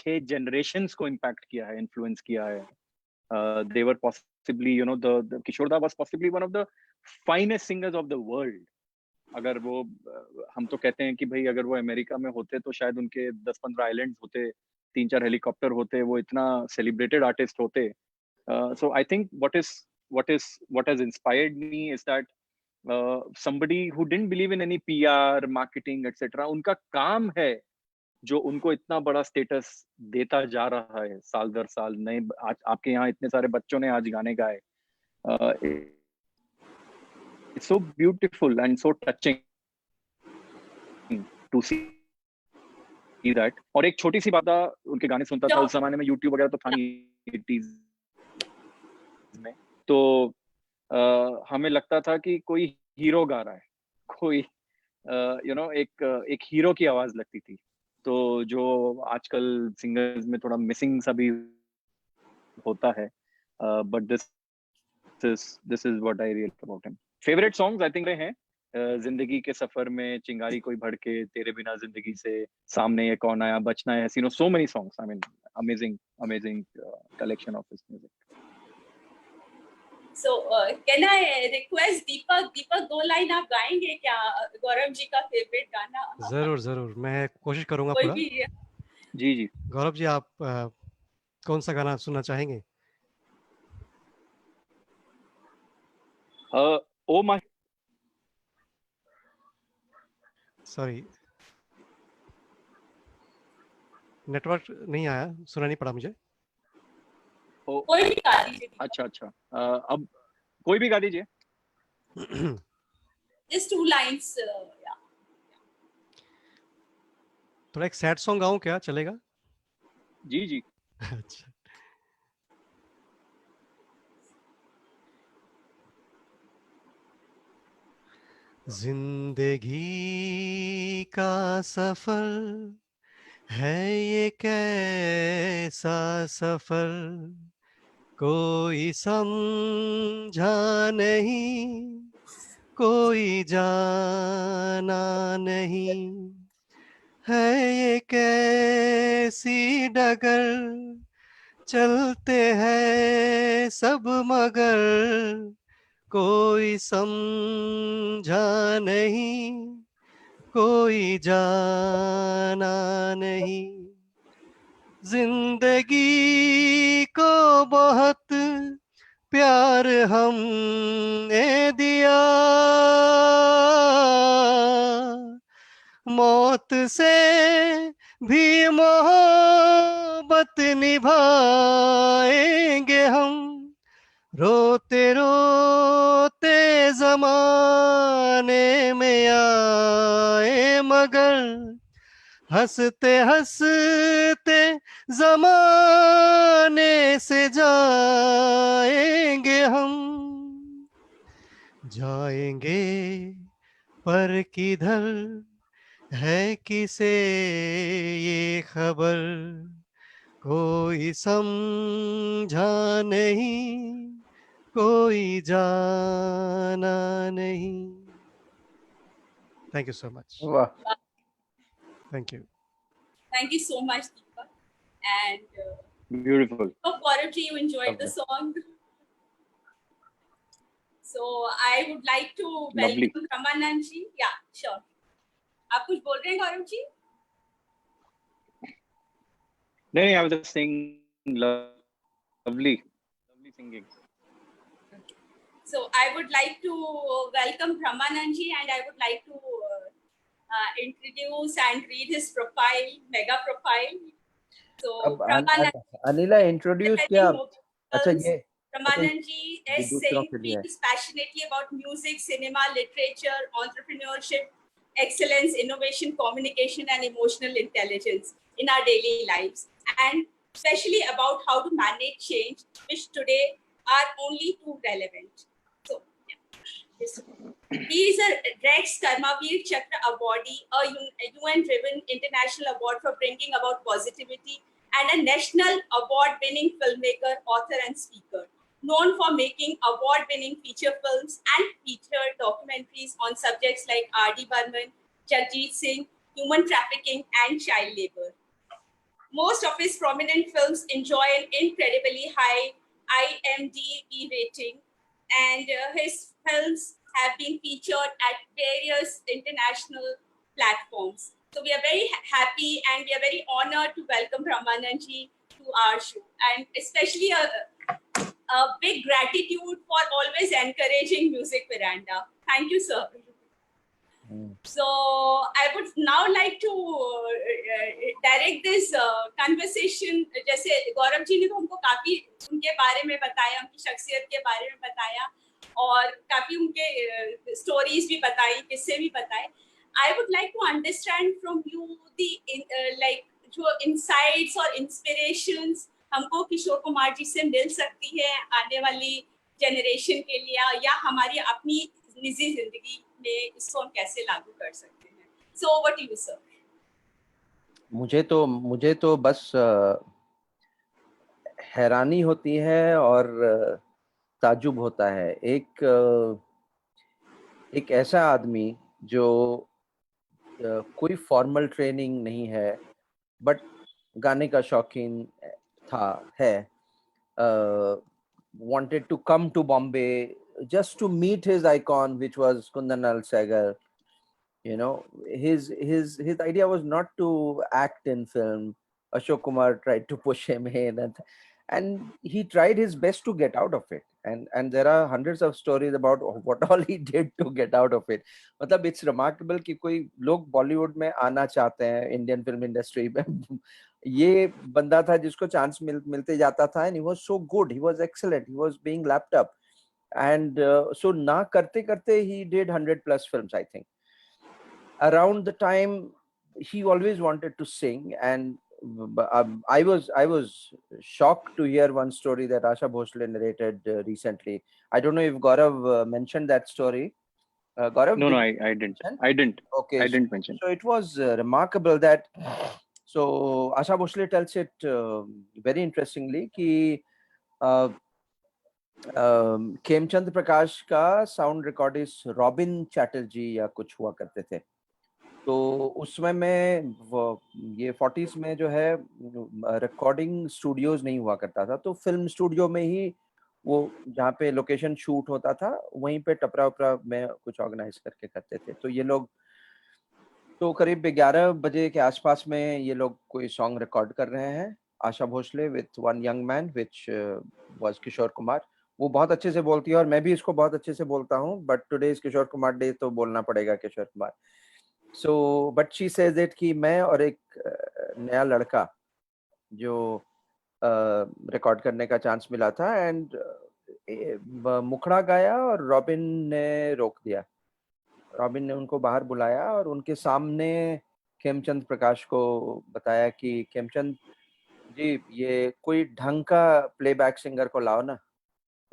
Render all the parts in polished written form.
6 generations को impact किया है, influence किया है. They were possibly, you know, the Kishore Da was possibly one of the finest singers of the world. अगर वो हम तो कहते हैं कि भाई अगर वो अमेरिका में होते तो शायद उनके 10-15 आइलैंड्स होते, 3-4 हेलीकॉप्टर होते, वो इतना सेलिब्रेटेड आर्टिस्ट होते. So I think what has inspired me is that somebody who didn't believe in any PR, marketing, etc. उनका काम है जो उनको इतना बड़ा स्टेटस देता जा रहा है साल दर साल. नए आज आपके यहाँ इतने सारे बच्चों ने आज गाने गाए. It's so beautiful and so touching to see that. और एक छोटी सी बात था, उनके गाने सुनता था उस जमाने में YouTube वगैरह तो था नहीं 80s में, तो हमें लगता था कि कोई हीरो गा रहा है, कोई यू नो एक हीरो की आवाज लगती थी. तो जो आजकल सिंगर्स में थोड़ा मिसिंग सा भी होता है, but this is what I really about him. Favourite songs I think हैं जिंदगी के सफर में, चिंगारी कोई भड़के, तेरे बिना जिंदगी से, सामने ये कौन आया, बचना है, you know, so many songs. I mean, amazing collection of his music. So can I request Deepak 2 line आप गाएंगे क्या गौरव जी का फेवरेट गाना? जरूर मैं कोशिश करूंगा पूरा. जी गौरव जी, आप कौन सा गाना सुनना चाहेंगे? ओ माय सॉरी, नेटवर्क नहीं आया, सुना नहीं पड़ा मुझे. कोई भी गा दीजिए. अच्छा अब कोई भी गा दीजिए. Just 2 lines. Yeah. थोड़ा एक सैड सॉन्ग गाऊं क्या, चलेगा? जी अच्छा. जिंदगी का सफर है ये कैसा सफर, कोई समझा नहीं, कोई जाना नहीं, है ये कैसी डगर, चलते हैं सब मगर, कोई समझा नहीं, कोई जाना नहीं. जिंदगी को बहुत प्यार हमने दिया, मौत से भी मोहब्बत निभाएंगे हम, रोते रोते जमाने में आए मगर, हंसते हंसते जमाने से जाएंगे हम, जाएंगे पर किधर है किसे ये खबर, कोई समझा नहीं, कोई जाना नहीं. Thank you so much. Wow. Thank you. Thank you so much, Deepak. And beautiful. hope Gaurav ji you enjoyed the song. So I would like to welcome Ramanand ji. Yeah, sure. आप कुछ बोल रहे हैं गौरव जी? नहीं, I was just saying lovely singing. So I would like to welcome Ramanand ji and I would like to introduce and read his profile, mega profile. So Ramanand, Anila introduce क्या? अच्छा ये Ramanand ji is saying speaks passionately about music, cinema, literature, entrepreneurship, excellence, innovation, communication, and emotional intelligence in our daily lives, and especially about how to manage change, which today are only too relevant. So, he is a Rex Karmavir Chakra awardee, a UN-driven international award for bringing about positivity, and a national award-winning filmmaker, author, and speaker. Known for making award-winning feature films and feature documentaries on subjects like R.D. Burman, Jagjit Singh, human trafficking, and child labor. most of his prominent films enjoy an incredibly high IMDb rating, and his films have been featured at various international platforms. So we are very happy and we are very honored to welcome Ramananji to our show, and especially a big gratitude for always encouraging Music Veranda. Thank you, sir. So I would now like to direct this conversation. जैसे गौरव जी ने तो हमको काफी उनके बारे में बताया, उनकी शख्सियत के बारे में बताया और काफी उनके स्टोरीज भी बताई, किस्से भी बताए. I would like to understand from you the like जो insights और inspirations हमको किशोर कुमार जी से मिल सकती है आने वाली जनरेशन के लिए, या हमारी अपनी निजी जिंदगी में इसको हम कैसे लागू कर सकते हैं. So over to you, sir. मुझे तो बस हैरानी होती है और ताजुब होता है. एक ऐसा आदमी जो कोई फॉर्मल ट्रेनिंग नहीं है बट गाने का शौकीन है, wanted to come to Bombay just to meet his icon, which was Kundanlal Sehgal. You know, his idea was not to act in film. Ashok Kumar tried to push him in, and he tried his best to get out of it. And there are hundreds of stories about what all he did to get out of it. मतलब it's remarkable कि कोई लोग बॉलीवुड में आना चाहते हैं, Indian film industry में. ये बंदा था जिसको चांस मिलते जाता था, and he was so good, he was excellent, he was being lapped up. And so ना करते करते he did 100+ films, I think. Around the time he always wanted to sing, and I was shocked to hear one story that Asha Bhosle narrated recently. I don't know if Gaurav mentioned that story. Gaurav? No, I didn't. I didn't. Okay. I didn't mention. So it was remarkable that. So Asha Bhosle tells it very interestingly कि खेमचंद प्रकाश का sound recordist robin Chatterjee या कुछ हुआ करते थे. तो उसमें में ये 40s में जो है रिकॉर्डिंग स्टूडियोज नहीं हुआ करता था, तो फिल्म स्टूडियो में ही वो जहाँ पे लोकेशन शूट होता था वहीं पे टपरा उपरा में कुछ ऑर्गेनाइज करके करते थे. तो ये लोग तो करीब 11 बजे के आसपास में ये लोग कोई सॉन्ग रिकॉर्ड कर रहे हैं. Asha Bhosle with one young man which was Kishore Kumar. वो बहुत अच्छे से बोलती है और मैं भी इसको बहुत अच्छे से बोलता हूँ, but today is Kishore Kumar day तो बोलना पड़ेगा Kishore Kumar. So, but she says that कि मैं और एक नया लड़का जो रिकॉर्ड करने का चांस मिला था, एंड मुखड़ा गाया और रॉबिन ने रोक दिया. रॉबिन ने उनको बाहर बुलाया और उनके सामने खेमचंद प्रकाश को बताया कि खेमचंद जी, ये कोई ढंग का प्लेबैक सिंगर को लाओ ना,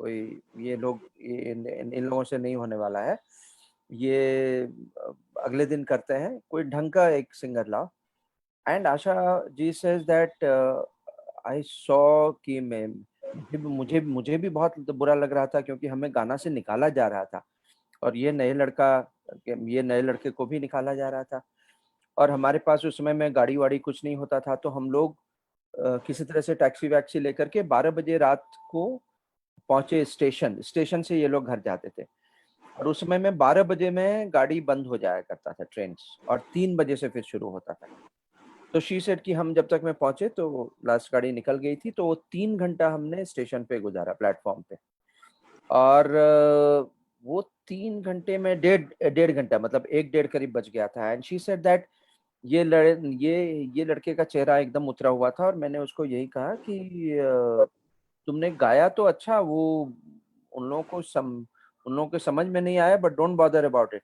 कोई ये लोग इन लोगों से नहीं होने वाला है, ये अगले दिन करते हैं, कोई ढंग का एक सिंगर लाओ. And Asha ji says that I saw कि मुझे भी बहुत बुरा लग रहा था क्योंकि हमें गाना से निकाला जा रहा था और ये नए लड़के को भी निकाला जा रहा था, और हमारे पास उस समय में गाड़ी वाड़ी कुछ नहीं होता था. तो हम लोग किसी तरह से टैक्सी वैक्सी लेकर के 12 बजे रात को पहुंचे स्टेशन से ये लोग घर जाते थे. और उस समय में 12 बजे में गाड़ी बंद हो जाया करता था ट्रेन, और 3 बजे से फिर शुरू होता था. तो शी सेड कि हम जब तक में पहुंचे तो लास्ट गाड़ी निकल गई थी, तो वो 3 घंटा हमने स्टेशन पे गुजारा, प्लेटफॉर्म पे. और वो 3 घंटे में डेढ़ घंटा, मतलब 1-1.5 करीब बज गया था. एंड शी सेड दैट ये लड़के का चेहरा एकदम उतरा हुआ था, और मैंने उसको यही कहा कि तुमने गाया तो अच्छा, वो उन लोगों को समझ में नहीं आया, but don't bother about it.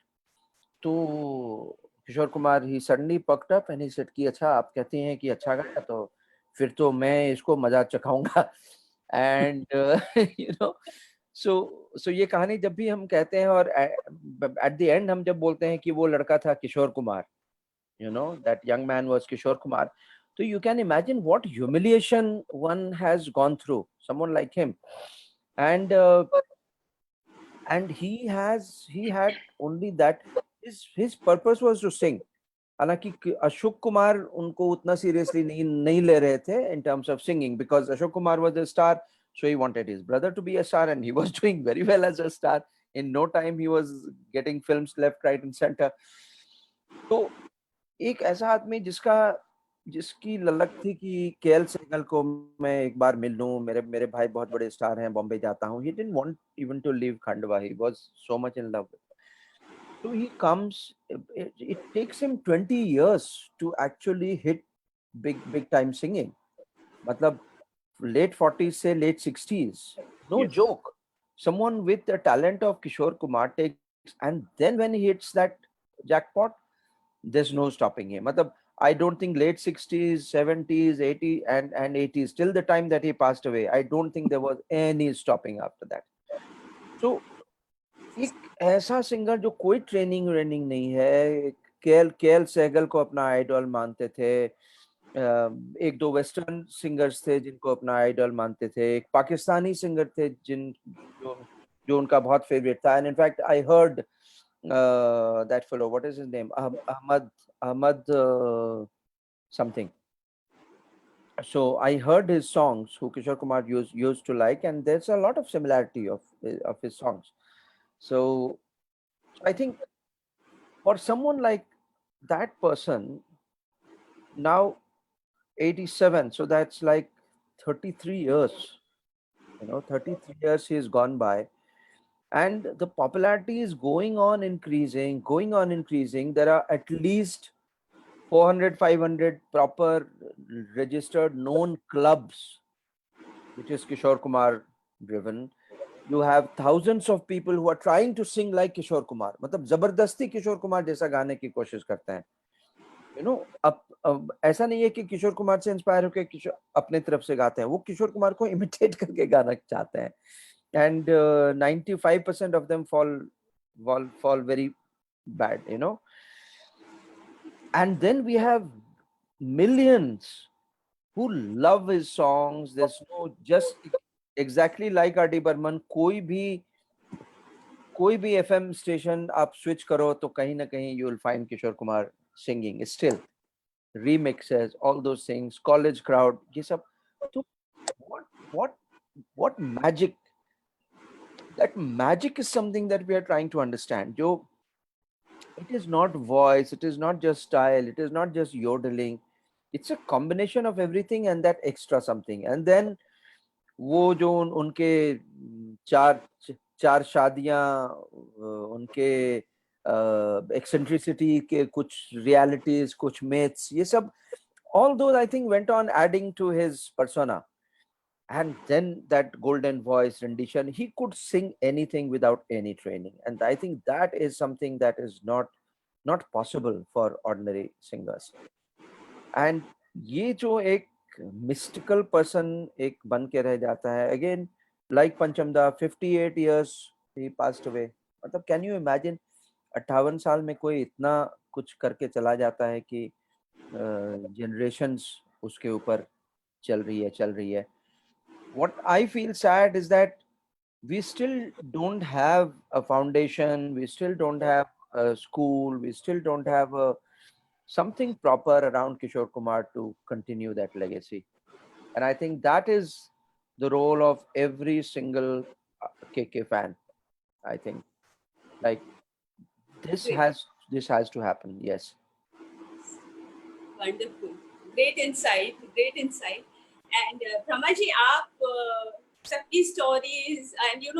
तो Kishore Kumar he suddenly picked up and he said कि अच्छा, आप कहती हैं कि अच्छा गाया, तो फिर तो मैं इसको मजा चखाऊंगा. एंड यू नो, सो ये कहानी जब भी हम कहते हैं और एट द एंड हम जब बोलते हैं कि वो लड़का था Kishore Kumar, you know, that young man was Kishore Kumar, so you can imagine what humiliation one has gone through, someone like him. And he had only that, his purpose was to sing. हालांकि अशोक कुमार उनको उतना seriously नहीं ले रहे थे in terms of singing, because Ashok Kumar was a star, so he wanted his brother to be a star, and he was doing very well as a star. In no time he was getting films left, right and center. तो एक ऐसा आदमी जिसकी ललक थी कि KL Sehgal को मैं एक बार मिल लूं, मेरे मेरे भाई बहुत बड़े स्टार हैं, बॉम्बे जाता हूं. He didn't want even to leave Khandwa. He was so much in love with. So he comes, it takes him 20 years to actually hit big time singing. Matlab late 40s से late 60s. No Yes. joke. Someone with the talent of Kishore Kumar takes, and then when he hits that jackpot, there's no stopping him. Matlab, I don't think late 60s, 70s, 80s and 80s, till the time that he passed away, I don't think there was any stopping after that. So एक ऐसा singer जो कोई training व्रेनिंग नहीं है, KL Sehgal को अपना idol मानते थे, एक दो वेस्टर्न सिंगर्स थे जिनको अपना आइडल मानते थे, एक पाकिस्तानी सिंगर थे जो उनका बहुत फेवरेट था. And in fact I heard that fellow, what is his name, Ahmad something. So I heard his songs, who Kishore Kumar used to like, and there's a lot of similarity of his songs. So I think for someone like that person, now 87, so that's like 33 years, 33 years he's gone by, and the popularity is going on increasing. There are at least 400, 500 proper registered known clubs, which is Kishore Kumar driven. You have thousands of people who are trying to sing like Kishore Kumar. मतलब जबरदस्ती किशोर कुमार जैसा गाने की कोशिश करते हैं. अब ऐसा नहीं है कि किशोर कुमार से इंस्पायर होकर किशोर अपने तरफ से गाते हैं, वो किशोर कुमार को इमिटेट करके गाना चाहते हैं. And 95% of them fall very bad, And then we have millions who love his songs. There's no, just exactly like R.D. Burman, कोई भी FM station आप switch करो तो कहीं ना कहीं you will find Kishore Kumar singing still. Remixes, all those things, college crowd, ये सब. तो what magic? That magic is something that we are trying to understand. It is not voice, it is not just style, it is not just yodeling. It's a combination of everything and that extra something. And then वो जो उनके चार शादियां, उनके eccentricity के कुछ realities, कुछ myths, ये सब, all those I think went on adding to his persona. And then that golden voice rendition, he could sing anything without any training. And I think that is something that is not possible for ordinary singers. And ये जो एक mystical person एक बन के रह जाता है, again like Panchamda, 58 years he passed away. मतलब can you imagine 58 साल में कोई इतना कुछ करके चला जाता है कि generations उसके ऊपर चल रही है. What I feel sad is that we still don't have a foundation, we still don't have a school, we still don't have something proper around Kishore Kumar to continue that legacy. And I think that is the role of every single KK fan. I think like this has to happen. Yes. Wonderful. Great insight. And Brahmaji, आप सबकी stories, and you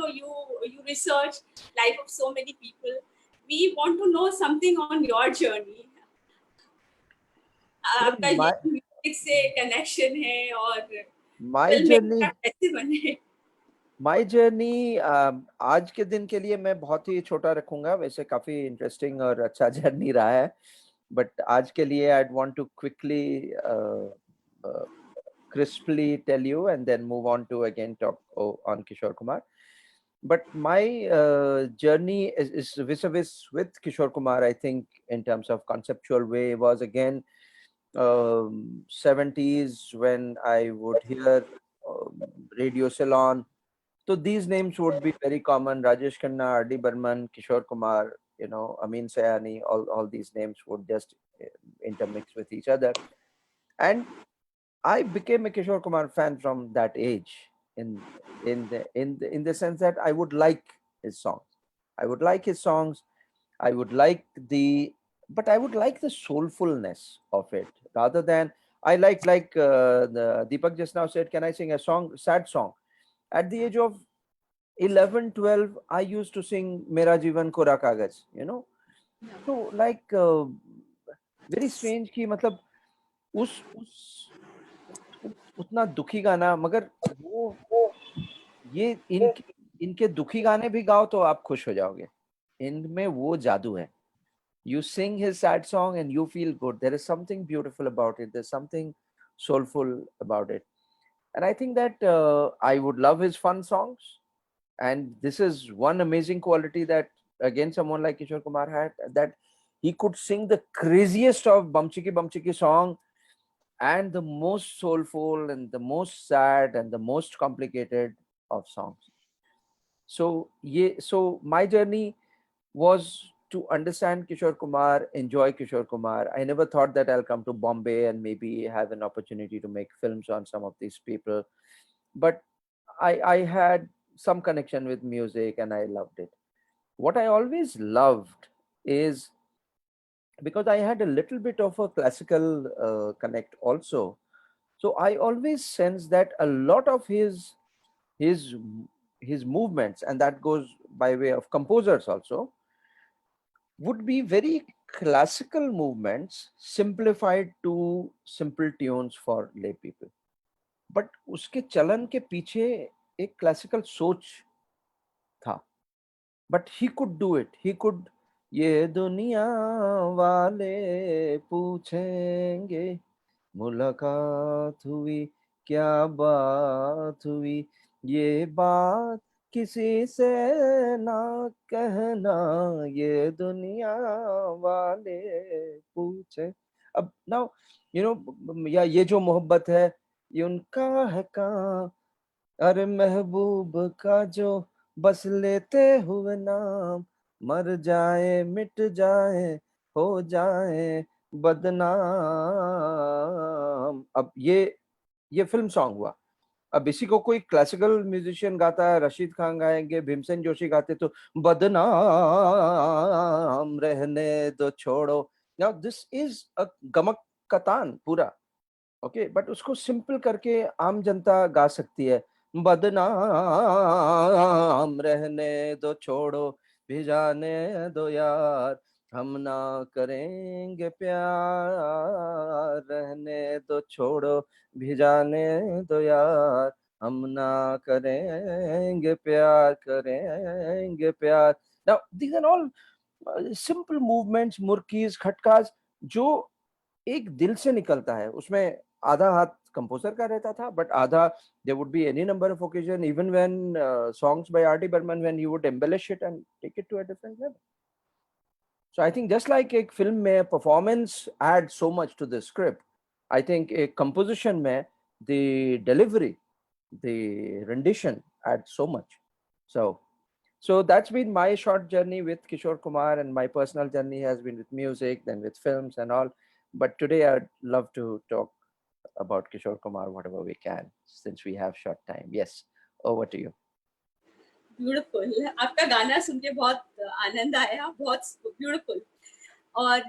research life of so many people. We want to know something on your journey. आपका ये music से connection है और My journey आज के दिन के लिए मैं बहुत ही छोटा रखूंगा. वैसे काफी इंटरेस्टिंग और अच्छा जर्नी रहा है, but आज के लिए I'd want to quickly crisply tell you and then move on to again talk on Kishore Kumar. But my journey is vis-a-vis with Kishore Kumar, I think, in terms of conceptual way, was again 70s when I would hear Radio Ceylon. So these names would be very common: Rajesh Khanna, R.D. Burman, Kishore Kumar, Amin Sayani. All these names would just intermixed with each other. And I became a Kishore Kumar fan from that age, in the sense that I would like his songs. I would like his songs. I would like but I would like the soulfulness of it, rather than I like the Deepak just now said, can I sing a sad song? At the age of 11, 12, I used to sing Mera Jeevan Kora Kagaz, So like very strange कि मतलब उस उतना दुखी गाना, मगर वो ये इनके दुखी गाने भी गाओ तो आप खुश हो जाओगे. इनमें वो जादू है. You sing his sad song and you feel good. There is something beautiful about it. There's something soulful about it. And I think that I would love his fun songs. And this is one amazing quality that, again, someone like Kishore Kumar had, that he could sing the craziest of Bum Chiki song, and the most soulful and the most sad and the most complicated of songs. So my journey was to understand Kishore Kumar, enjoy Kishore Kumar. I never thought that I'll come to Bombay and maybe have an opportunity to make films on some of these people. But I had some connection with music and I loved it. What I always loved is, because I had a little bit of a classical connect also, so I always sense that a lot of his movements, and that goes by way of composers also, would be very classical movements simplified to simple tunes for lay people. But उसके चलन के पीछे एक classical सोच था. But he could do it. He could, ये दुनिया वाले पूछेंगे मुलाकात हुई क्या बात हुई, ये बात किसी से ना कहना, ये दुनिया वाले पूछे. अब now या ये जो मोहब्बत है ये उनका है कहाँ, अरे महबूब का जो बस लेते हुए नाम, मर जाए मिट जाए हो जाए बदनाम. अब ये फिल्म सॉन्ग हुआ. अब इसी को कोई क्लासिकल म्यूजिशियन गाता है, रशीद खान गाएंगे, भीमसेन जोशी गाते तो बदनाम रहने दो छोड़ो. नाउ दिस इज अ गमक का तान पूरा, ओके, बट उसको सिंपल करके आम जनता गा सकती है. बदनाम रहने दो छोड़ो, भिजाने दो यार, हम ना करेंगे प्यार, रहने दो छोड़ो, भिजाने दो यार, हम ना करेंगे प्यार, करेंगे प्यार. Now these are all simple movements, मुर्कीज, खटकाज, जो एक दिल से निकलता है. उसमें आधा हाथ कंपोजर का रहता था, but आधा there would be any number of occasion, even when songs by R.D. Burman, when you would embellish it and take it to a different level. So I think just like एक film में performance adds so much to the script, I think a composition में the delivery, the rendition adds so much. So that's been my short journey with Kishore Kumar, and my personal journey has been with music, then with films and all. But today I'd love to talk about Kishore Kumar, whatever we can, since we have short time. Yes, over to you. Beautiful. आपका गाना सुन के बहुत आनंद आया, बहुत beautiful. और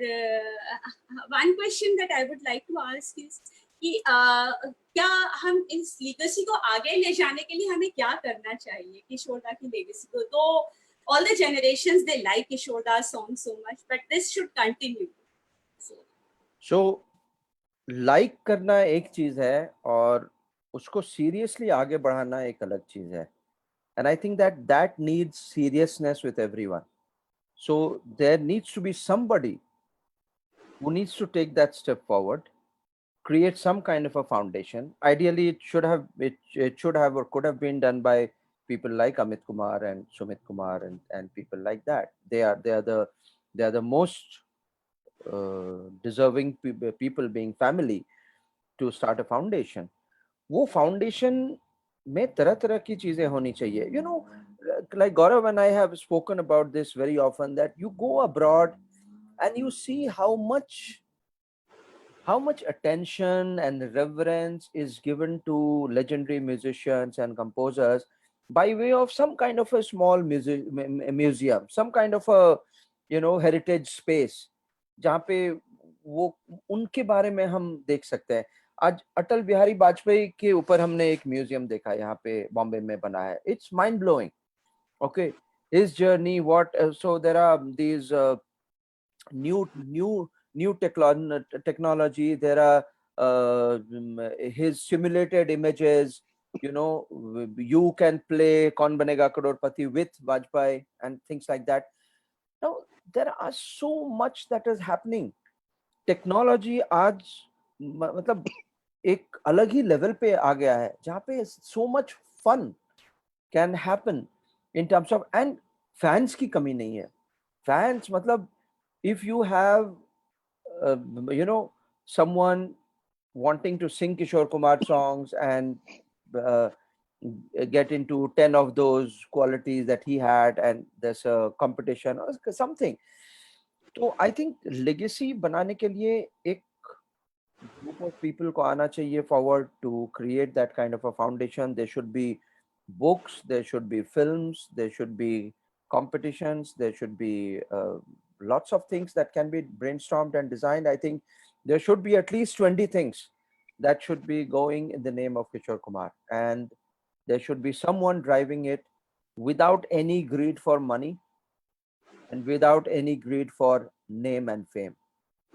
one question that I would like to ask is कि क्या हम इस legacy को आगे ले जाने के लिए हमें क्या करना चाहिए, किशोर दा की legacy को? तो all the generations, they like Kishore Da's songs so much, but this should continue. So like करना एक चीज है और उसको seriously आगे बढ़ाना एक अलग चीज है. And I think that needs seriousness with everyone. So there needs to be somebody who needs to take that step forward, create some kind of a foundation. Ideally, it should have or could have been done by people like Amit Kumar and Sumit Kumar and people like that. They are the most deserving people, being family, to start a foundation. वो foundation में तरह की चीजें होनी चाहिए. Like Gaurav and I have spoken about this very often, that you go abroad and you see how much how much attention and reverence is given to legendary musicians and composers by way of some kind of a small museum, some kind of a, you know, heritage space, जहाँ पे वो उनके बारे में हम देख सकते हैं. आज अटल बिहारी वाजपेयी के ऊपर हमने एक म्यूजियम देखा यहाँ पे बॉम्बे में बना है. It's mind blowing. Okay, his journey, what so there are these new technology. There are his simulated images. You know, you can play Kaun Banega Crorepati with Vajpayee and things like that. Now there are so much that is happening. Technology आज मतलब एक अलग ही level पे आ गया है जहाँ पे so much fun can happen in terms of, and fans की कमी नहीं है. Fans मतलब if you have you know, someone wanting to sing Kishore Kumar songs and get into 10 of those qualities that he had, and there's a competition or something. So I think legacy बनाने के लिए एक group of people को आना चाहिए forward to create that kind of a foundation. There should be books, there should be films, there should be competitions, there should be lots of things that can be brainstormed and designed. I think there should be at least 20 things that should be going in the name of Kishore Kumar, and there should be someone driving it without any greed for money and without any greed for name and fame.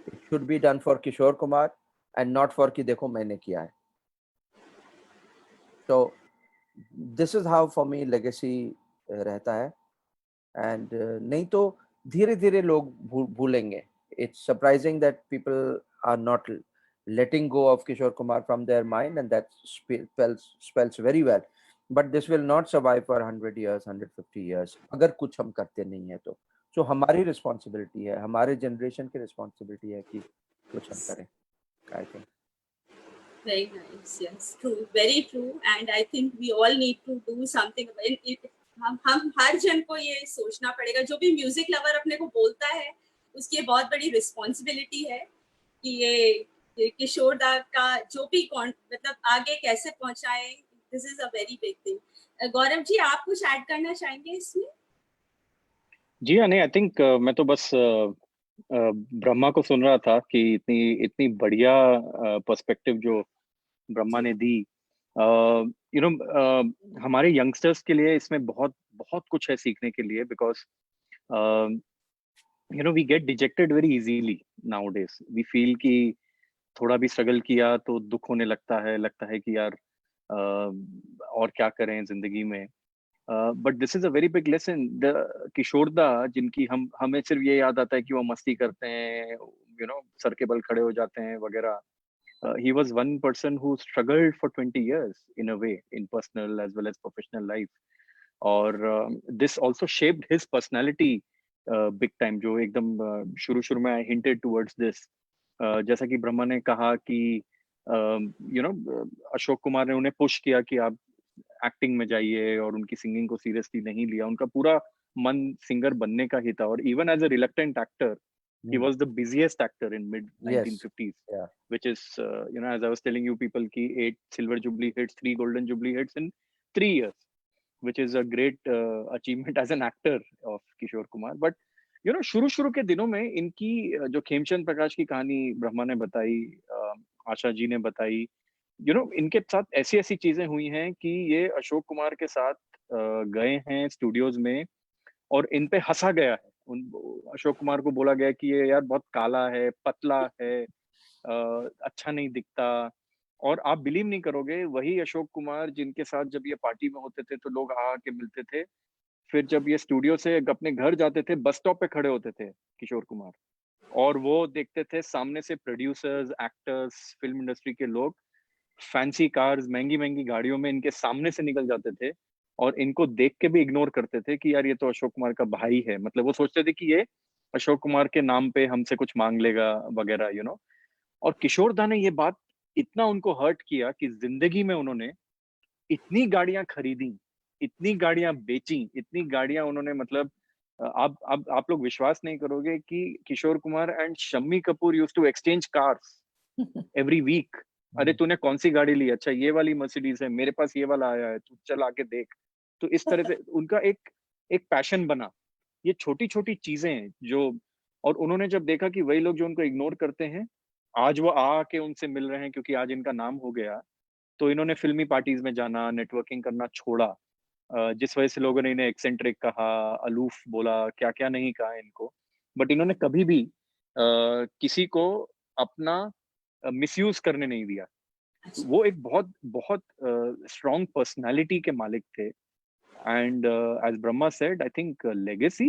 It should be done for Kishore Kumar and not for कि देखो मैंने किया है. So this is how for me legacy रहता है, and नहीं तो धीरे धीरे लोग भूलेंगे. It's surprising that people are not letting go of Kishore Kumar from their mind, and that spells very well. But this will not survive for 100 years, 150 years अगर कुछ हम करते नहीं है तो. So हमारी responsibility है, हमारे generation की responsibility है कि कुछ हम करें. I think. Very nice. Yes, true, very true. And I think we all need to do something. हम हर जन को ये सोचना पड़ेगा. जो भी म्यूजिक लवर अपने को बोलता है उसकी बहुत बड़ी रिस्पॉन्सिबिलिटी है कि ये किशोर दा का जो भी मतलब आगे कैसे पहुंचाए. This is a very big thing. Gaurav ji, आप कुछ ऐड करना चाहेंगे इसमें? जी हाँ, नहीं, आई थिंक मैं तो बस ब्रह्मा को सुन रहा था कि इतनी बढ़िया पर्सपेक्टिव जो ब्रह्मा ने दी. यू नो, हमारे यंगस्टर्स के लिए इसमें बहुत बहुत कुछ है सीखने के लिए, because you know we get dejected very easily nowadays. We feel कि थोड़ा भी स्ट्रगल किया तो दुख होने लगता है कि यार और क्या करें जिंदगी में. But this is a very big lesson. Kishoreda जिनकी हमें सिर्फ ये याद आता है कि वो मस्ती करते हैं, यू नो, सर के बल खड़े हो जाते हैं वगैरह. He was one person who struggled for 20 years in a way, in personal as well as professional life. और this also shaped his personality big time, जो एकदम शुरू में I hinted towards this. जैसा कि ब्रह्मा ने कहा कि यू नो अशोक कुमार ने उन्हें पुश किया कि आप एक्टिंग में जाइए, और उनकी सिंगिंग को सीरियसली नहीं लिया. उनका पूरा मन सिंगर बनने का ही था. और even as a reluctant actor, he was the busiest actor in mid 1950s. Yeah. Which is you know, as I was telling you people, ki 8 silver jubilee hits, 3 golden jubilee hits in 3 years, which is a great achievement as an actor of Kishore Kumar. But you know, शुरू के दिनों में इनकी जो खेमचंद प्रकाश की कहानी ब्रह्मा ने बताई, आशा जी ने बताई, you know, इनके साथ ऐसी चीजें हुई हैं कि ये अशोक कुमार के साथ गए हैं स्टूडियोज में और इन पे हंसा गया है. अशोक कुमार को बोला गया कि ये यार बहुत काला है, पतला है, अच्छा नहीं दिखता. और आप बिलीव नहीं करोगे, वही अशोक कुमार जिनके साथ जब ये पार्टी में होते थे तो लोग आके मिलते थे, फिर जब ये स्टूडियो से अपने घर जाते थे, बस स्टॉप पे खड़े होते थे किशोर कुमार, और वो देखते थे सामने से प्रोड्यूसर्स, एक्टर्स, फिल्म इंडस्ट्री के लोग फैंसी कार्स, महंगी गाड़ियों में इनके सामने से निकल जाते थे, और इनको देख के भी इग्नोर करते थे कि यार ये तो अशोक कुमार का भाई है. मतलब वो सोचते थे कि ये अशोक कुमार के नाम पे हमसे कुछ मांग लेगा वगैरह, यू नो. और किशोर दा ने ये बात इतना उनको हर्ट किया कि जिंदगी में उन्होंने इतनी गाड़ियां खरीदी, इतनी गाड़ियां बेची, इतनी गाड़ियां उन्होंने, मतलब आप लोग विश्वास नहीं करोगे कि Kishore Kumar and Shammi Kapoor used to exchange cars. every week. अरे तूने कौन सी गाड़ी ली? अच्छा ये वाली मर्सिडीज है, मेरे पास ये वाला आया है, तू चल आके देख। तो इस तरह से उनका एक पैशन बना। ये छोटी छोटी चीजें हैं जो, और उन्होंने जब देखा कि वही लोग जो उनको इग्नोर करते हैं, आज वो आके उनसे मिल रहे हैं क्योंकि आज इनका नाम हो गया, तो इन्होंने फिल्मी पार्टीज में जाना, नेटवर्किंग करना छोड़ा। जिस वजह से लोगों ने इन्हें एक्सेंट्रिक कहा, अलूफ बोला, क्या क्या नहीं कहा इनको, बट इन्होंने कभी भी किसी को अपना मिसयूज करने नहीं दिया। वो एक बहुत बहुत स्ट्रॉन्ग पर्सनालिटी के मालिक थे। And as Brahma said, I think legacy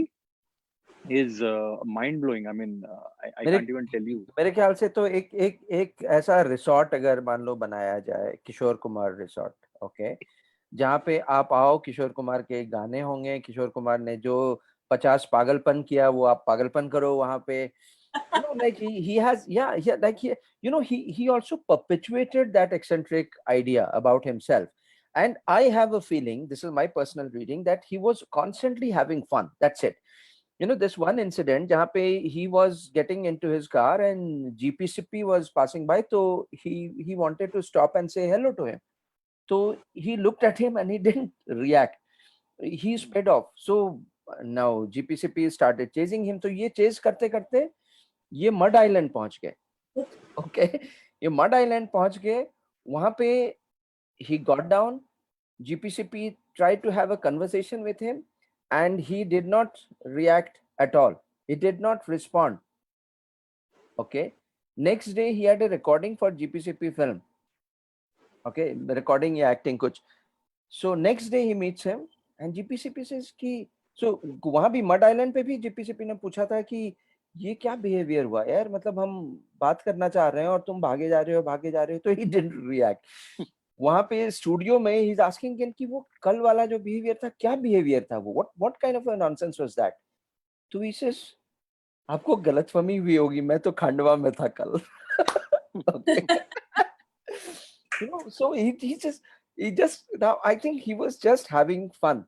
is mind blowing. I mean I can't even tell you. मेरे ख्याल से तो एक ऐसा रिसोर्ट अगर मान लो बनाया जाए, किशोर कुमार रिसोर्ट, ओके, जहाँ पे आप आओ, किशोर कुमार के गाने होंगे, किशोर कुमार ने जो 50 पागलपन किया वो आप पागलपन करो वहाँ पे। You know, like he has, yeah, like he also perpetuated that eccentric idea about himself. And I have a feeling, this is my personal reading, that he was constantly having fun. That's it. This one incident jahan pe he was getting into his car and GPCP was passing by, so he wanted to stop and say hello to him. So he looked at him and he didn't react. He sped off. So now GPCP started chasing him. तो ये chase करते करते ये mud island पहुंच गए। Okay, ये mud island पहुंच गए, वहां पे he got down. GPCP tried to have a conversation with him and he did not react at all. He did not respond. Okay, next day he had a recording for GPCP film. Okay, the recording या acting कुछ. So next day he meets him and GPCP says कि, so वहां भी mud island पे भी GPCP ने पूछा था कि ये क्या बिहेवियर हुआ यार, मतलब हम बात करना चाह रहे हैं और तुम भागे जा रहे हो। तो ही डिडंट रिएक्ट। वहां पे स्टूडियो में ही इज आस्किंग कि वो कल वाला जो बिहेवियर था, क्या बिहेवियर था वो, what kind of a nonsense was that. तो ही सेज, आपको गलतफहमी हुई होगी, मैं तो खंडवा में था कल। so he just now I think he was just having fun.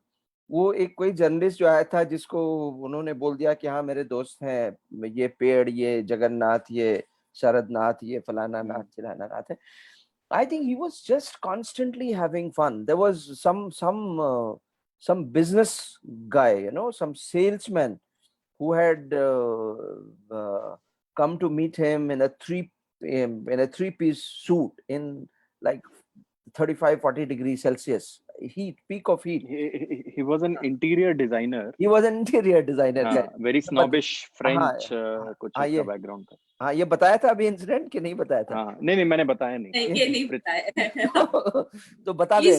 वो एक कोई जर्नलिस्ट जो आया था जिसको उन्होंने बोल दिया कि हाँ मेरे दोस्त हैं, ये पेड़, ये जगन्नाथ, ये शरद नाथ, ये फलाना नाथ, चिलाना नाथ है। I think he was just constantly having fun. There was some business guy, some salesman who had come to meet him in a three-piece suit in like 35-40 degrees Celsius heat, peak of heat. He was an interior designer. He was an interior designer. Very snobbish French कुछ ये background था। हाँ, ये बताया था अभी incident कि नहीं बताया था? हाँ, नहीं मैंने बताया नहीं। ये नहीं बताया। तो बता दे।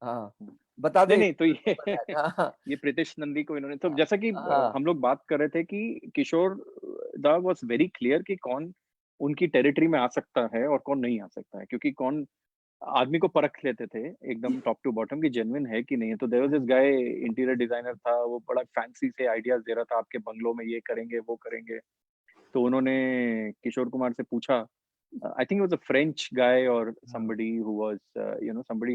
हाँ बता दे। नहीं तो ये प्रीतिश नंदी को इन्होंने, तो जैसा कि हम लोग बात कर रहे थे कि किशोर दा वाज वेरी क्लियर कि कौन उनकी टेरिटरी में आ सकता है और कौन नहीं आ सकता है, क्योंकि कौन आदमी को परख लेते थे एकदम टॉप टू बॉटम की जेन्युइन है कि नहीं है। तो there was this guy, interior designer था, वो बड़ा फैंसी से आइडियाज दे रहा था, आपके बंगलों में ये करेंगे वो करेंगे। तो उन्होंने किशोर कुमार से पूछा, I think was a French guy और somebody who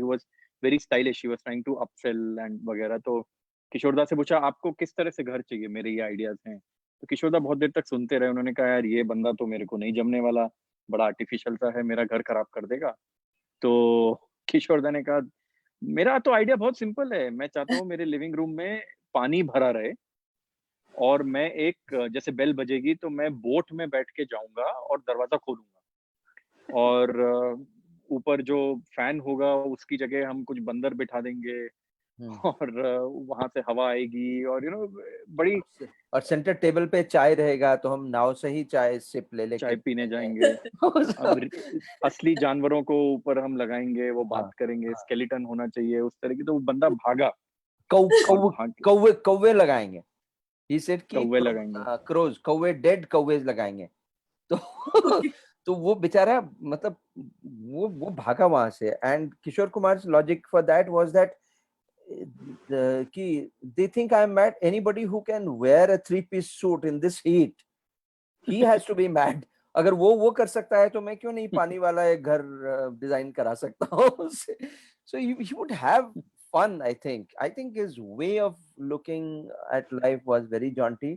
was very stylish, he was trying to upsell and वगैरह। तो किशोर दा से पूछा आपको किस तरह से घर चाहिए, मेरे ये आइडियाज हैं। तो किशोर दा बहुत देर तक सुनते रहे। उन्होंने कहा यार ये बंदा तो मेरे को नहीं जमने वाला, बड़ा आर्टिफिशियल सा है, मेरा घर खराब कर देगा। तो किशोर दा ने कहा मेरा तो आइडिया बहुत सिंपल है, मैं चाहता हूँ मेरे लिविंग रूम में पानी भरा रहे और मैं एक, जैसे बेल बजेगी तो मैं बोट में बैठ के जाऊंगा और दरवाजा खोलूंगा, और ऊपर जो फैन होगा उसकी जगह हम कुछ बंदर बिठा देंगे और वहां से हवा आएगी, और बड़ी, और सेंटर टेबल पे चाय रहेगा तो हम नाव से ही चाय सिप ले लेके चाय पीने जाएंगे। असली जानवरों को ऊपर हम लगाएंगे, वो बात करेंगे, स्केलेटन होना चाहिए उस तरह की। तो वो बंदा भागा। कौवे लगाएंगे, he said कि कौवे लगाएंगे, क्रोज, कौवे, डेड कौवे लगाएंगे। तो वो बेचारा, मतलब वो भागा वहां से। And Kishore Kumar logic for that was that कि they think I'm mad. Anybody who can wear a three-piece suit in this heat, he has to be mad. अगर वो कर सकता है तो मैं क्यों नहीं पानी वाला एक घर डिजाइन करा सकता हूँ। So he would have fun. I think his way of looking at life was very jaunty.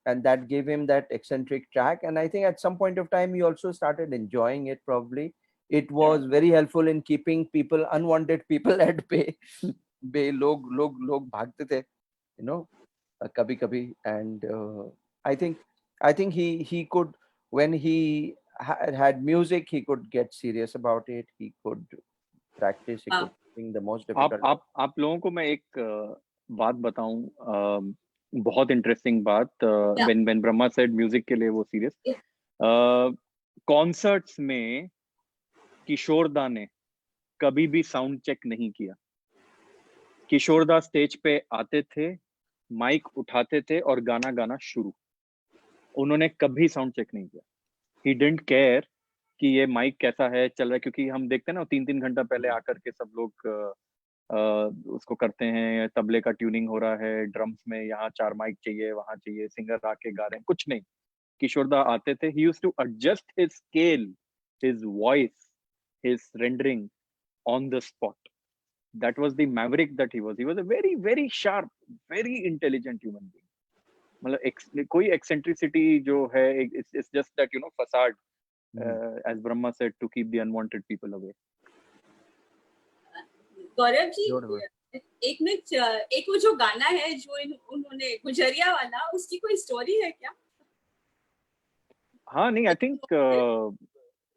and that gave him that eccentric track. And I think at some point of time he also started enjoying it. Probably it was very helpful in keeping people, unwanted people, at bay. बे लोग भागते थे, you know, कभी कभी. And I think he could, when he had music, he could get serious about it, he could practice, he could sing the most difficult. आप लोगों को मैं एक बात बताऊं, बहुत इंटरेस्टिंग बात. when ब्रह्मा said म्यूजिक के लिए वो सीरियस, कॉन्सर्ट्स में किशोर दा ने कभी भी साउंड चेक नहीं किया. किशोर दा स्टेज पे आते थे, माइक उठाते थे और गाना गाना शुरू. उन्होंने कभी साउंड चेक नहीं किया. ही डिडंट केयर कि ये माइक कैसा है, चल रहा है, क्योंकि हम देखते हैं ना 3-3 घंटा पहले आकर के सब लोग उसको करते हैं, तबले का ट्यूनिंग हो रहा है, ड्रम्स में यहाँ 4 माइक चाहिए, वहां चाहिए, सिंगर आके गा रहे हैं, कुछ नहीं. किशोर दा आते थे, he used to adjust his scale, his voice, his rendering on the spot. That was the maverick that he was. He was a very, very sharp, very intelligent human being. मतलब कोई eccentricity जो है, it's just that, you know, facade, as Brahma said, to keep the unwanted people away. Gaurav ji, एक minute, एक वो जो गाना है जो उन्होंने गुजरिया वाला, उसकी कोई स्टोरी है क्या? हाँ, नहीं, आई थिंक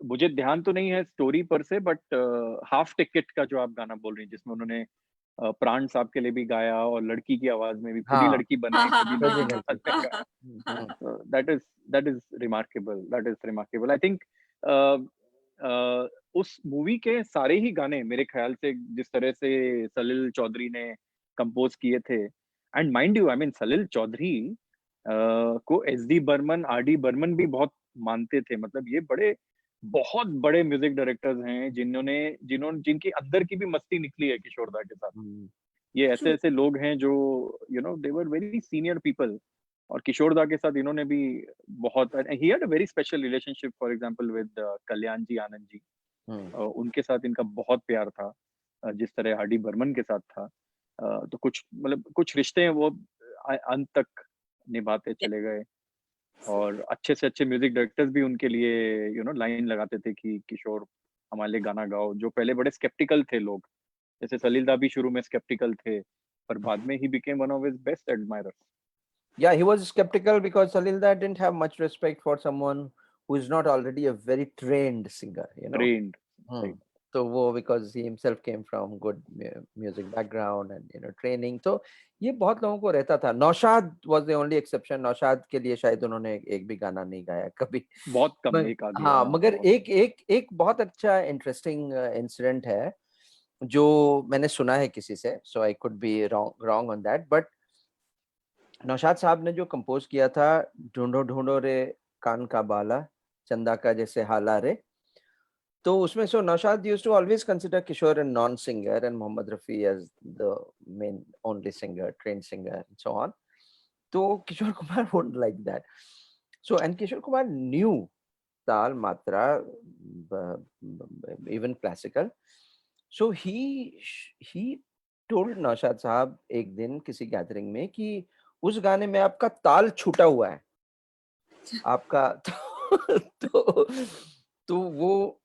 मुझे ध्यान तो नहीं है स्टोरी पर से, बट हाफ टिकट का जो आप गाना बोल रही हैं, जिसमें उन्होंने प्राण साहब के लिए भी गाया और लड़की की आवाज में भी, खुद ही लड़की बने, that is remarkable. I think उस मूवी के सारे ही गाने मेरे ख्याल से जिस तरह से सलील चौधरी ने कंपोज किए थे, and mind you, I mean Salil Chowdhury को एस.डी. बर्मन, आर.डी. बर्मन भी बहुत मानते थे. मतलब ये बहुत बड़े म्यूजिक डायरेक्टर्स हैं जिनकी अंदर की भी मस्ती निकली है किशोर दा के साथ. ये ऐसे लोग हैं जो, you know, they were very senior people, और किशोर दा के साथ इन्होंने भी बहुत, ही had a very special relationship, for example with Kalyan ji, Anand ji. उनके साथ इनका बहुत प्यार था, जिस तरह आर.डी. बर्मन के साथ था. तो कुछ रिश्ते हैं वो अंत तक निभाते चले गए, और अच्छे से अच्छे म्यूजिक डायरेक्टर्स भी उनके लिए, यू नो, लाइन लगाते थे कि किशोर हमारे लिए गाना गाओ. जो पहले बड़े स्केप्टिकल थे लोग, जैसे सलील दा भी शुरू में स्केप्टिकल थे, पर बाद में he became one of his best admirers. Yeah, he was skeptical because Salil Da didn't have much respect for someone who is not already a very trained singer, you know. Trained. So because he himself came from good music background and, you know, training, तो ये बहुत लोगों को रहता था. Naushad was the only exception. Naushad के लिए शायद उन्होंने एक भी गाना नहीं गाया कभी, बहुत कम, एक आधी. हाँ, मगर एक बहुत अच्छा इंटरेस्टिंग इंसिडेंट है जो मैंने सुना है किसी से, so I could be wrong on that, but Naushad साहब ने जो कंपोज किया था, ढूंढो ढूंढो रे कान का बाला, चंदा का जैसे हाला रे, तो उसमें सो Naushad used to always consider Kishore a non-singer and Mohammad Rafi as the main only singer, trained singer, and so on. तो Kishore Kumar wouldn't like that. So, and Kishore Kumar knew ताल, मात्रा, even classical. So he told Naushad साहब एक दिन किसी gathering में कि उस गाने में आपका ताल छूटा हुआ है आपका. तो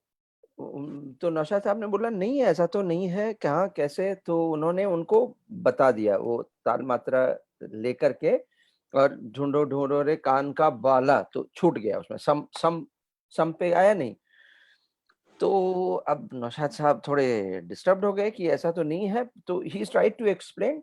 नौशाद साहब ने बोला नहीं, ऐसा तो नहीं है, कहाँ, कैसे? तो उन्होंने उनको बता दिया, वो ताल मात्रा लेकर के, और ढूंढो ढूंढो रे कान का बाला, तो छूट गया उसमें, सम पे आया नहीं. तो अब नौशाद साहब थोड़े डिस्टर्ब्ड हो गए कि ऐसा तो नहीं है. तो ही ट्राइड टू एक्सप्लेन,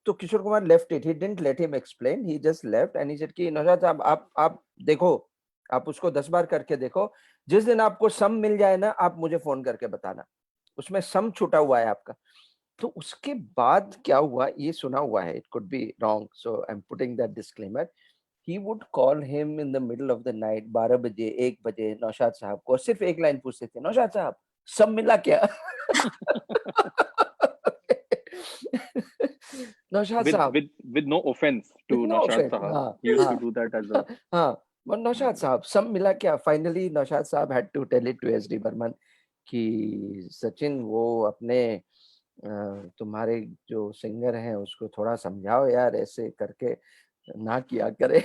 तो Kishore Kumar left it, he didn't let him explain, he just left and he said कि नौशाद साहब आप देखो, आप उसको 10 बार करके देखो, जिस दिन आपको सम मिल जाए ना, आप मुझे फोन करके बताना, उसमें सम छूटा हुआ है आपका. तो उसके बाद क्या हुआ ये सुना हुआ है, it could be wrong, so I am putting that disclaimer. He would call him in the middle of the night, 12 बजे, 1 बजे, नौशाद साहब को सिर्फ एक लाइन पूछते थे, नौशाद साहब सब मिला क्या? नौशाद साहब, with no offense to Naushad Sahab, he used to do that as well. हाँ, नौशाद साहब सब मिला क्या? Finally नौशाद साहब had to tell it to S.D. Burman कि सचिन, वो अपने तुम्हारे जो सिंगर हैं उसको थोड़ा समझाओ यार, ऐसे करके ना किया करे।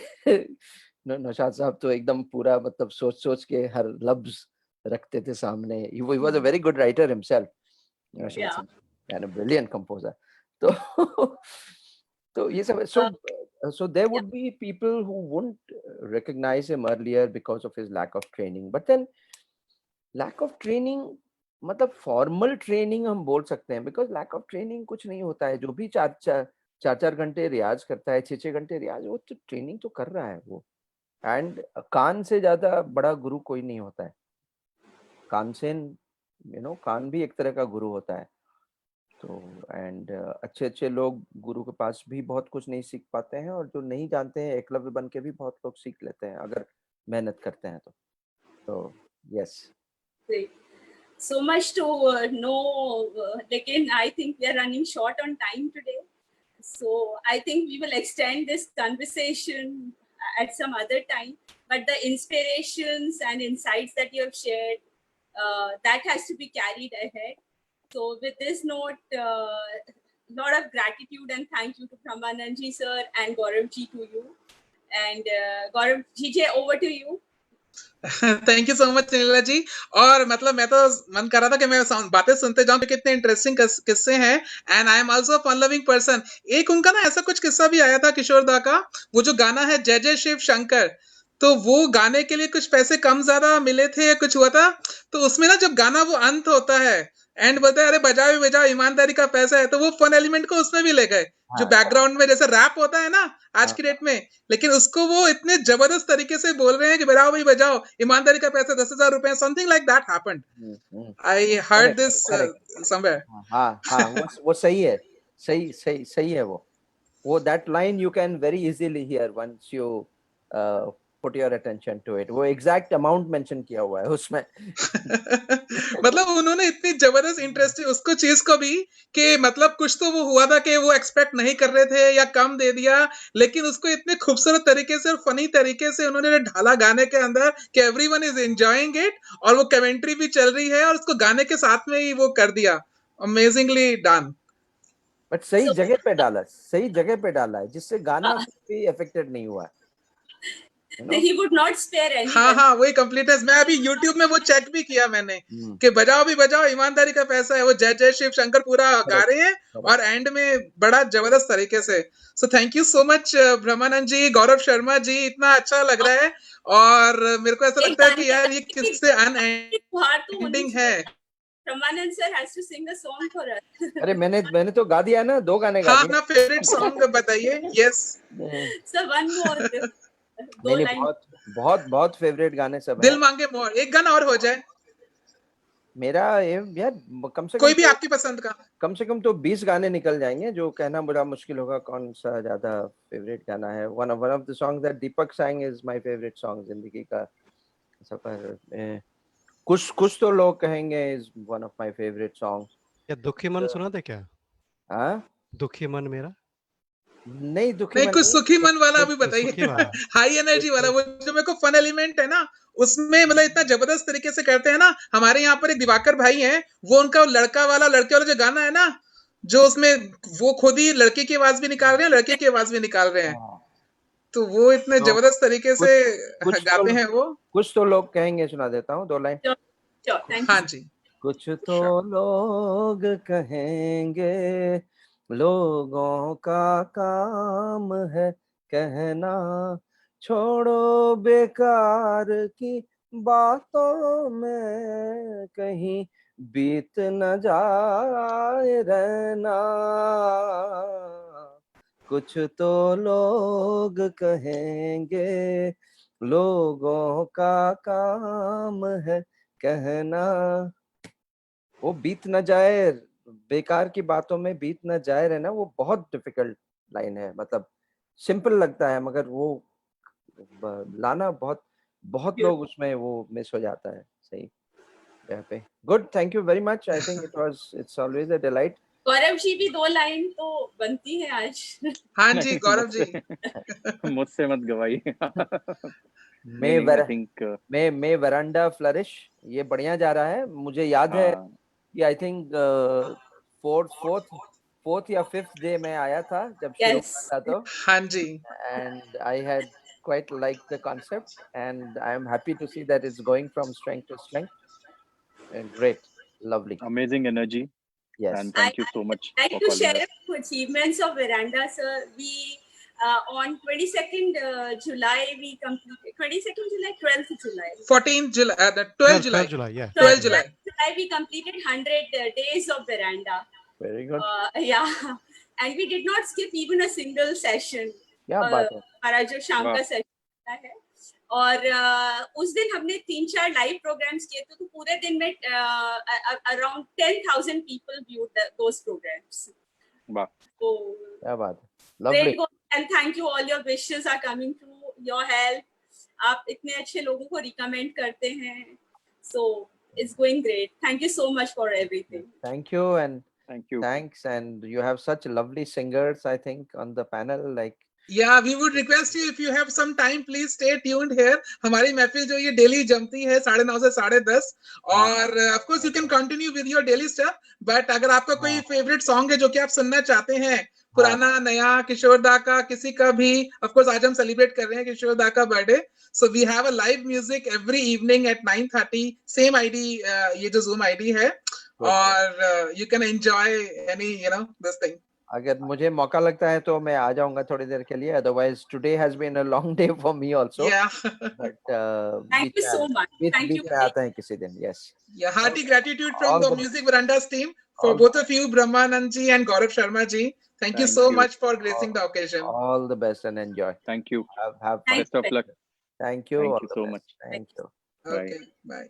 नौशाद साहब तो एकदम पूरा मतलब सोच के हर लफ्ज रखते थे सामने। He was a very good writer himself, Naushad Yeah. साहब, and a brilliant composer. तो तो ये सब so there would be people who wouldn't recognize him earlier because of his lack of training, but then lack of training मतलब formal training हम बोल सकते हैं, बिकॉज लैक ऑफ ट्रेनिंग कुछ नहीं होता है। जो भी चार घंटे रियाज करता है, 6 घंटे रियाज, वो तो ट्रेनिंग तो कर रहा है वो। एंड कान से ज्यादा बड़ा गुरु कोई नहीं होता है। कानसेन, कान भी एक तरह का गुरु होता है। तो एंड अच्छे लोग गुरु के पास भी बहुत कुछ नहीं सीख पाते हैं, और जो नहीं जानते हैं एकलव्य बन के भी बहुत लोग सीख लेते हैं अगर मेहनत करते हैं तो yes. Great. So much to know. Again, I think we are running short on time today. So I think we will extend this conversation at some other time. But the inspirations and insights that you have shared, that has to be carried ahead. So with this note, lot of gratitude and thank you to Brahmanand ji sir and Gaurav ji to you. And Gaurav ji, over to you. Thank you so much Neela ji. और मतलब मैं तो मन कर रहा था कि मैं बातें सुनते जाऊं, कितने इंटरेस्टिंग किस्से हैं। And I am also fun loving person. एक उनका ना ऐसा कुछ किस्सा भी आया था किशोर दा का, वो जो गाना है जय जय शिव शंकर, तो वो गाने के लिए कुछ पैसे कम ज्यादा मिले थे या कुछ हुआ था, तो उसमें ना जब गाना वो अंत होता है एंड बोलते हैं अरे बजाओ बजाओ ईमानदारी का पैसा है, तो वो फन एलिमेंट को उसमें भी ले गए। जो बैकग्राउंड में जैसे रैप होता है ना आज की डेट में, लेकिन उसको वो इतने जबरदस्त तरीके से बोल रहे हैं कि बजाओ भाई बजाओ ईमानदारी का पैसा 10,000 रुपए, something like that happened. I heard this somewhere. हाँ वो सही है, सही है वो that line you can very easily hear once you put your attention to it. वो एग्जैक्ट अमाउंट मेंशन किया हुआ है उसमें। मतलब उन्होंने इतनी जबरदस्त इंटरेस्ट उसको चीज को भी कि मतलब कुछ तो वो हुआ था कि वो एक्सपेक्ट नहीं कर रहे थे या कम दे दिया, लेकिन उसको इतने खूबसूरत तरीके से और फनी तरीके से उन्होंने ढाला गाने के अंदर कि एवरीवन इज एंजॉयिंग इट, और वो कमेंट्री भी चल रही है और उसको गाने के साथ में ही वो कर दिया। Amazingly done. बट सही जगह पे डाला है जिससे गाना भी अफेक्टेड नहीं हुआ है। He would not spare anyone. हाँ वही कंप्लीटनेस। मैं अभी YouTube में वो चेक भी किया मैंने कि बजाओ भी बजाओ ईमानदारी का पैसा है, वो जय जय शिव शंकर पूरा गा रहे हैं और एंड में बड़ा जबरदस्त तरीके से। So thank you so much Brahmanand ji, Gaurav Sharma ji, इतना अच्छा लग रहा है और मेरे को ऐसा लगता है कि यार ये किससे अनएंडिंग है। Brahmanand sir has to sing a song for us. अरे मैंने तो गा दिया ना, 2 गाने गा दिए। हाँ अपना फेवरेट सॉन्ग बताइए। Yes sir one more. नहीं, बहुत फेवरेट गाने सब दिल मांगे मोर, एक गाना और हो जाए मेरा। यार कम से कम कोई भी आपकी पसंद का। कम से कम तो 20 गाने निकल जाएंगे, जो कहना बड़ा मुश्किल होगा कौन सा ज्यादा फेवरेट गाना है। One of the songs that Deepak sang is my favourite song, जिंदगी का सफर। कुछ तो लोग कहेंगे is one of my favourite songs. क्या दुखी मन सुना था क्या? हाँ दुखी मन मेरा नहीं, दुखी नहीं, मन कुछ सुखी मन वाला भी बताइए, सुखी वाला। हाई एनर्जी वाला। वो जो मेरे को फन एलिमेंट है ना उसमें, मतलब इतना जबरदस्त तरीके से करते हैं ना। हमारे यहाँ पर एक दिवाकर भाई हैं, वो उनका लड़के वाला जो गाना है ना, जो उसमें वो खुद ही लड़के की आवाज भी निकाल रहे हैं, लड़के की आवाज भी निकाल रहे हैं, तो वो इतने जबरदस्त तरीके से गाते हैं वो। कुछ तो लोग कहेंगे, सुना देता हूँ 2 लाइन। हाँ जी। कुछ तो लोग कहेंगे, लोगों का काम है कहना, छोड़ो बेकार की बातों में कहीं बीत न जाए रहना। कुछ तो लोग कहेंगे, लोगों का काम है कहना। वो बीत न जाए, बेकार की बातों में बीत न जाए रहना, वो बहुत डिफिकल्ट लाइन है। मतलब सिंपल लगता है मगर वो लाना बहुत लोग उसमें वो मिस हो जाता है। सही यहाँ पे। Good, thank you very much. I think it's always a delight. Gaurav ji भी 2 लाइन तो बनती है आज। हाँ जी गौरव जी। मुझसे मत गवाइए। मे वरांडा फ्लरिश, ये बढ़िया जा रहा है। मुझे याद है कि आई थिंक 4th या 5th day में आया था जब शुरू Yes. हुआ था तो, हाँ जी। and I had quite liked the concept, and I am happy to see that it's going from strength to strength. Great, lovely. Amazing energy, Yes. and thank you so much I'd like for to calling share us. a few achievements of Veranda, sir. We on 22nd July we completed 22nd July, 12th July. 14th July, 12 July. 12 July, yeah. 12 July. 12th July we completed 100 days of Veranda. Very good. Yeah, and we did not skip even a single session. क्या बात है. हमारा जो शाम का वाह. Session है, और उस दिन हमने 3-4 लाइव प्रोग्राम्स किए थे, तो पूरे दिन में around 10,000 people viewed those programs. वाह. So क्या बात है. Lovely. great goal, and thank you, all your wishes are coming through, your help. आप इतने अच्छे लोगों को recommend करते हैं, so it's going great. Thank you so much for everything. Thank you, and Thank you. thanks, and you have such lovely singers, I think, on the panel. Like, Yeah, we would request you, if you have some time, please stay tuned here. हमारी महफिल जो ये daily जमती है 9:30 से 10:30, और of course you can continue with your daily stuff. But अगर आपका कोई फेवरेट सॉन्ग है जो कि आप सुनना चाहते हैं, पुराना नया, किशोर दा का, किसी का भी, of course आज हम सेलिब्रेट कर रहे हैं किशोर दा का birthday, so we have a live music every evening at 9:30, same ID, ये जो Zoom ID है, और you can enjoy any, this thing. अगर मुझे मौका लगता है तो मैं आ जाऊंगा थोड़ी देर के लिए. Otherwise, today has been a long day for me also. Yeah. But Thank you so much. Thank you. बीच में आते हैं किसी दिन. Yes. Yeah, hearty gratitude from All the the Music Verandas team for all both of you, Brahmanand ji and Gaurav Sharma ji. Thank you Thank so you. much for gracing the occasion. All the best and enjoy. Thank you. Have fun. Thank Best of luck. Thank you. Thank all you the so best. much. Thank you. Okay, bye.